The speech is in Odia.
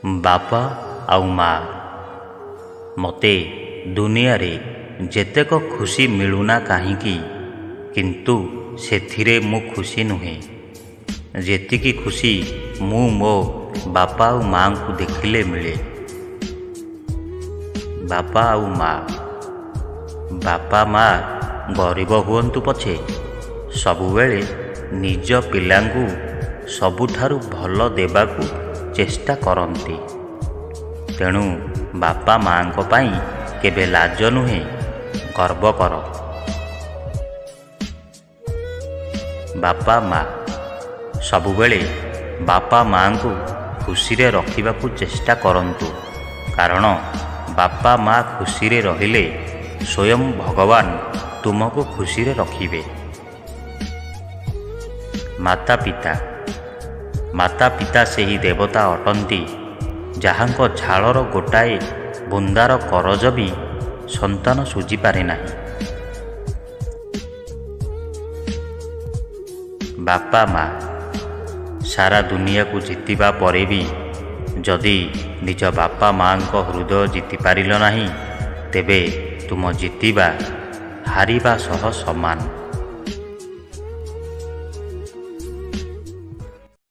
ବାପା ଆଉ ମା ମୋତେ ଦୁନିଆରେ ଯେତେକ ଖୁସି ମିଳୁନା କାହିଁକି, କିନ୍ତୁ ସେଥିରେ ମୁଁ ଖୁସି ନୁହେଁ। ଯେତିକି ଖୁସି ମୁଁ ମୋ ବାପା ଆଉ ମାଙ୍କୁ ଦେଖିଲେ ମିଳେ। ବାପା ଆଉ ମା, ବାପା ମା ଗରିବ ହୁଅନ୍ତୁ ପଛେ ସବୁବେଳେ ନିଜ ପିଲାଙ୍କୁ ସବୁଠାରୁ ଭଲ ଦେବାକୁ ଚେଷ୍ଟା କରନ୍ତି। ତେଣୁ ବାପା ମାଙ୍କ ପାଇଁ କେବେ ଲାଜ ନୁହେଁ, ଗର୍ବ କର। ବାପା ମା ସବୁବେଳେ ବାପା ମାଙ୍କୁ ଖୁସିରେ ରଖିବାକୁ ଚେଷ୍ଟା କରନ୍ତୁ, କାରଣ ବାପା ମା ଖୁସିରେ ରହିଲେ ସ୍ୱୟଂ ଭଗବାନ ତୁମକୁ ଖୁସିରେ ରଖିବେ। ମାତା ପିତା, ମାତା ପିତା ସେହି ଦେବତା ଅଟନ୍ତି ଯାହାଙ୍କ ଝାଳର ଗୋଟାଏ ବୁନ୍ଦାର କରଜ ବି ସନ୍ତାନ ଶୁଝିପାରେ ନାହିଁ। ବାପା ମା ସାରା ଦୁନିଆକୁ ଜିତିବା ପରେ ବି ଯଦି ନିଜ ବାପା ମାଙ୍କ ହୃଦୟ ଜିତିପାରିଲ ନାହିଁ, ତେବେ ତୁମ ଜିତିବା ହାରିବା ସହ ସମାନ।